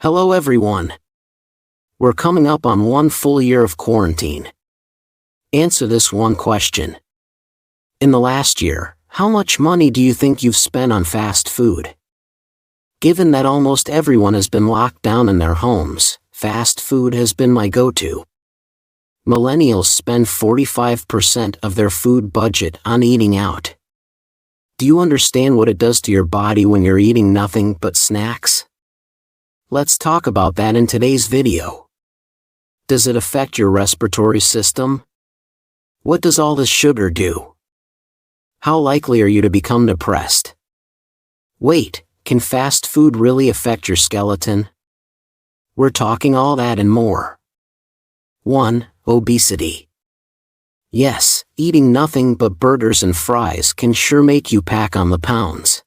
Hello everyone. We're coming up on 1 full year of quarantine. Answer this one question. In the last year, how much money do you think you've spent on fast food? Given that almost everyone has been locked down in their homes, fast food has been my go-to. Millennials spend 45% of their food budget on eating out. Do you understand what it does to your body when you're eating nothing but snacks? Let's talk about that in today's video. Does it affect your respiratory system? What does all this sugar do? How likely are you to become depressed? Wait, can fast food really affect your skeleton? We're talking all that and more. 1. Obesity. Yes, eating nothing but burgers and fries can sure make you pack on the pounds.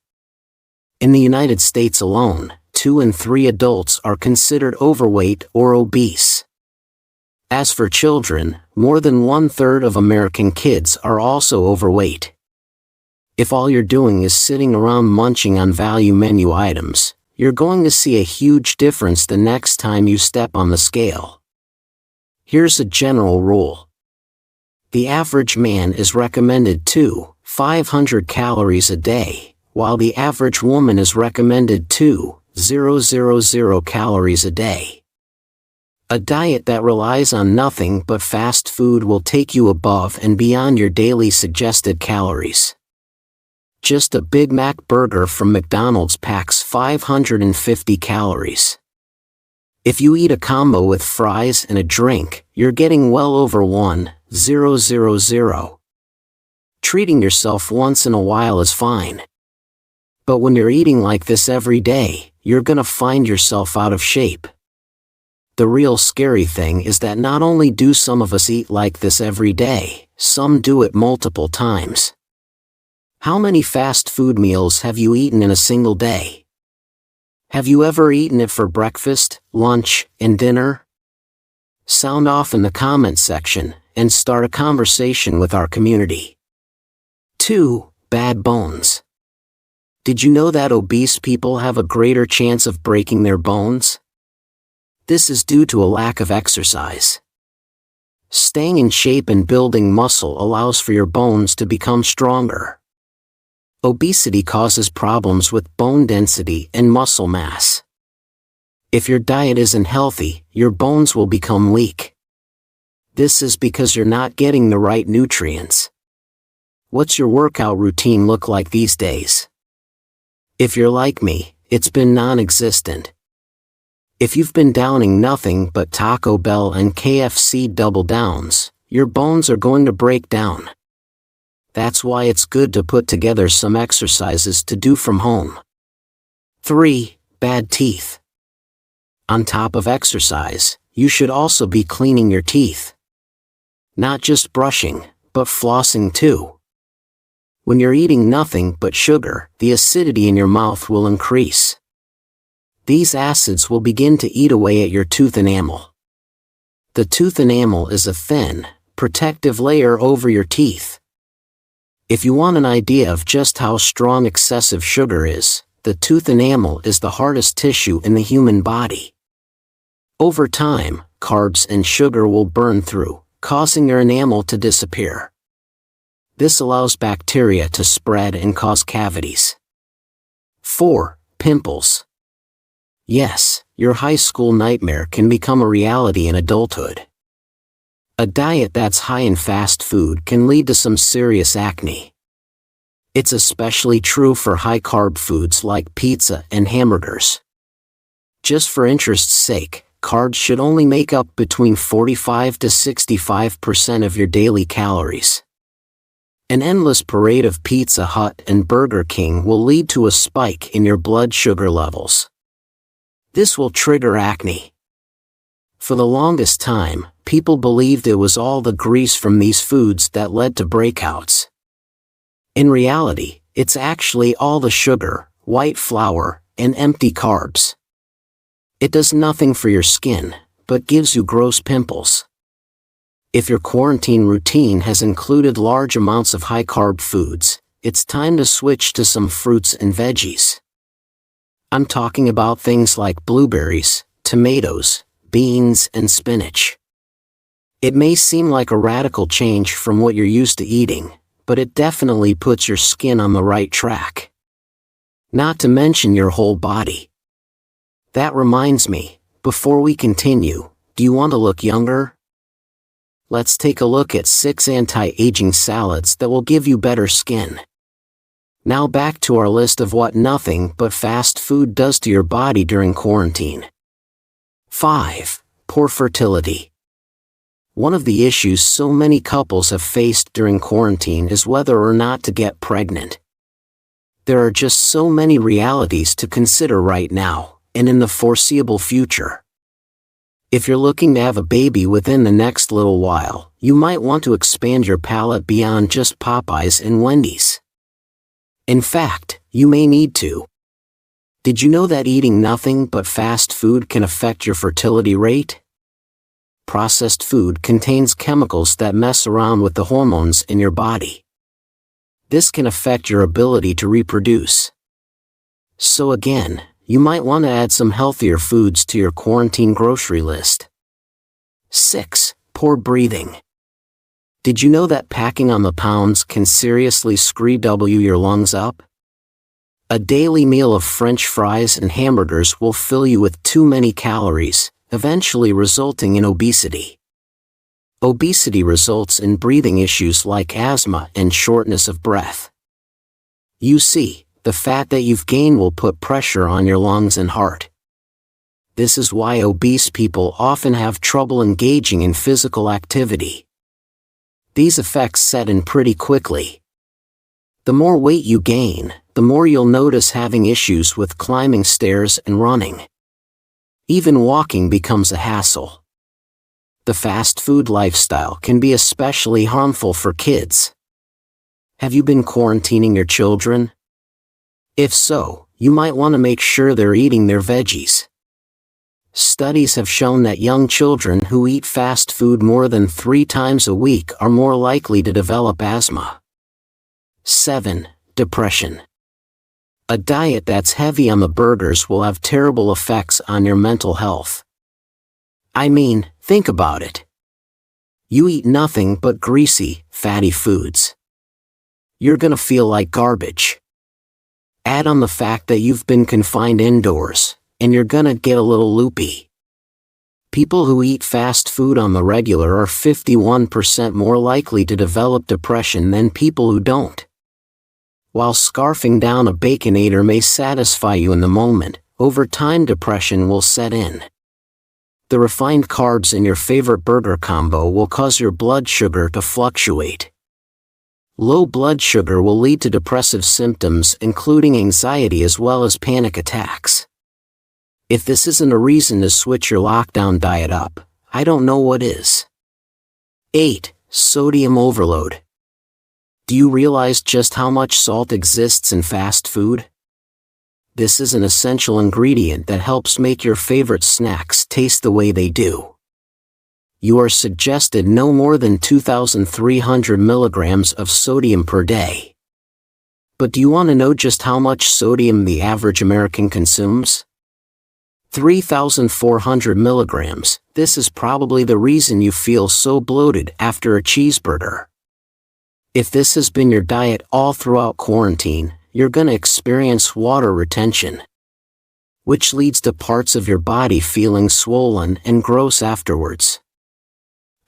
In the United States alone, 2 in 3 adults are considered overweight or obese. As for children, more than 1/3 of American kids are also overweight. If all you're doing is sitting around munching on value menu items, you're going to see a huge difference the next time you step on the scale. Here's a general rule. The average man is recommended 500 calories a day, while the average woman is recommended 2,000 calories a day. A diet that relies on nothing but fast food will take you above and beyond your daily suggested calories. Just a Big Mac burger from McDonald's packs 550 calories. If you eat a combo with fries and a drink, you're getting well over 1,000. Treating yourself once in a while is fine. But when you're eating like this every day, you're gonna find yourself out of shape. The real scary thing is that not only do some of us eat like this every day, some do it multiple times. How many fast food meals have you eaten in a single day? Have you ever eaten it for breakfast, lunch, and dinner? Sound off in the comment section and start a conversation with our community. 2. Bad bones. Did you know that obese people have a greater chance of breaking their bones? This is due to a lack of exercise. Staying in shape and building muscle allows for your bones to become stronger. Obesity causes problems with bone density and muscle mass. If your diet isn't healthy, your bones will become weak. This is because you're not getting the right nutrients. What's your workout routine look like these days? If you're like me, it's been non-existent. If you've been downing nothing but Taco Bell and KFC double downs, your bones are going to break down. That's why it's good to put together some exercises to do from home. 3. Bad teeth. On top of exercise, you should also be cleaning your teeth. Not just brushing, but flossing too. When you're eating nothing but sugar, the acidity in your mouth will increase. These acids will begin to eat away at your tooth enamel. The tooth enamel is a thin, protective layer over your teeth. If you want an idea of just how strong excessive sugar is, the tooth enamel is the hardest tissue in the human body. Over time, carbs and sugar will burn through, causing your enamel to disappear. This allows bacteria to spread and cause cavities. 4. Pimples. Yes, your high school nightmare can become a reality in adulthood. A diet that's high in fast food can lead to some serious acne. It's especially true for high-carb foods like pizza and hamburgers. Just for interest's sake, carbs should only make up between 45 to 65% of your daily calories. An endless parade of Pizza Hut and Burger King will lead to a spike in your blood sugar levels. This will trigger acne. For the longest time, people believed it was all the grease from these foods that led to breakouts. In reality, it's actually all the sugar, white flour, and empty carbs. It does nothing for your skin, but gives you gross pimples. If your quarantine routine has included large amounts of high-carb foods, it's time to switch to some fruits and veggies. I'm talking about things like blueberries, tomatoes, beans, and spinach. It may seem like a radical change from what you're used to eating, but it definitely puts your skin on the right track. Not to mention your whole body. That reminds me, before we continue, do you want to look younger? Let's take a look at 6 anti-aging salads that will give you better skin. Now back to our list of what nothing but fast food does to your body during quarantine. 5. Poor fertility. One of the issues so many couples have faced during quarantine is whether or not to get pregnant. There are just so many realities to consider right now, and in the foreseeable future. If you're looking to have a baby within the next little while, you might want to expand your palate beyond just Popeyes and Wendy's. In fact, you may need to. Did you know that eating nothing but fast food can affect your fertility rate? Processed food contains chemicals that mess around with the hormones in your body. This can affect your ability to reproduce. So again, you might want to add some healthier foods to your quarantine grocery list. 6. Poor breathing. Did you know that packing on the pounds can seriously screw your lungs up? A daily meal of French fries and hamburgers will fill you with too many calories, eventually resulting in obesity. Obesity results in breathing issues like asthma and shortness of breath. You see, the fat that you've gained will put pressure on your lungs and heart. This is why obese people often have trouble engaging in physical activity. These effects set in pretty quickly. The more weight you gain, the more you'll notice having issues with climbing stairs and running. Even walking becomes a hassle. The fast food lifestyle can be especially harmful for kids. Have you been quarantining your children? If so, you might want to make sure they're eating their veggies. Studies have shown that young children who eat fast food more than 3 times a week are more likely to develop asthma. 7. Depression. A diet that's heavy on the burgers will have terrible effects on your mental health. I mean, think about it. You eat nothing but greasy, fatty foods. You're gonna feel like garbage. Add on the fact that you've been confined indoors, and you're gonna get a little loopy. People who eat fast food on the regular are 51% more likely to develop depression than people who don't. While scarfing down a Baconator may satisfy you in the moment, over time depression will set in. The refined carbs in your favorite burger combo will cause your blood sugar to fluctuate. Low blood sugar will lead to depressive symptoms including anxiety as well as panic attacks. If this isn't a reason to switch your lockdown diet up, I don't know what is. 8. Sodium overload. Do you realize just how much salt exists in fast food? This is an essential ingredient that helps make your favorite snacks taste the way they do. You are suggested no more than 2,300 milligrams of sodium per day. But do you want to know just how much sodium the average American consumes? 3,400 milligrams. This is probably the reason you feel so bloated after a cheeseburger. If this has been your diet all throughout quarantine, you're gonna experience water retention, which leads to parts of your body feeling swollen and gross afterwards.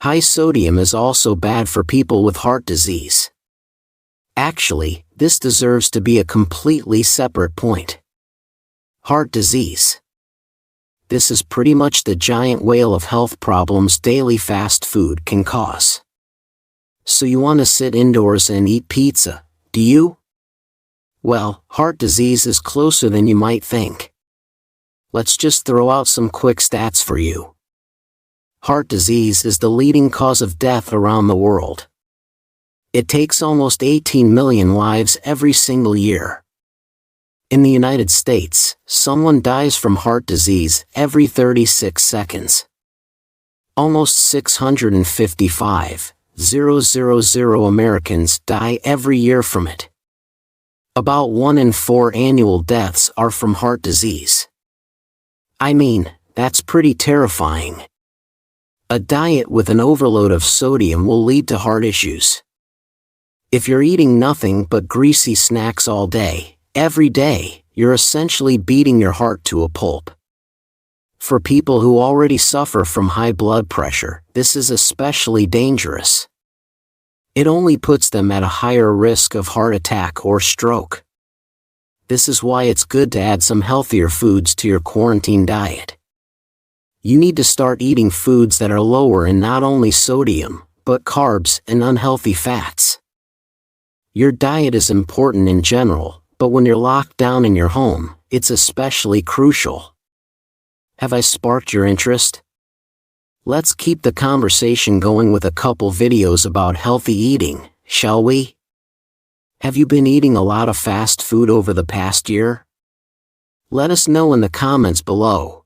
High sodium is also bad for people with heart disease. Actually, this deserves to be a completely separate point. Heart disease. This is pretty much the giant whale of health problems daily fast food can cause. So you want to sit indoors and eat pizza, do you? Well, heart disease is closer than you might think. Let's just throw out some quick stats for you. Heart disease is the leading cause of death around the world. It takes almost 18 million lives every single year. In the United States, someone dies from heart disease every 36 seconds. Almost 655,000 Americans die every year from it. About 1 in 4 annual deaths are from heart disease. I mean, that's pretty terrifying. A diet with an overload of sodium will lead to heart issues. If you're eating nothing but greasy snacks all day, every day, you're essentially beating your heart to a pulp. For people who already suffer from high blood pressure, this is especially dangerous. It only puts them at a higher risk of heart attack or stroke. This is why it's good to add some healthier foods to your quarantine diet. You need to start eating foods that are lower in not only sodium, but carbs and unhealthy fats. Your diet is important in general, but when you're locked down in your home, it's especially crucial. Have I sparked your interest? Let's keep the conversation going with a couple videos about healthy eating, shall we? Have you been eating a lot of fast food over the past year? Let us know in the comments below.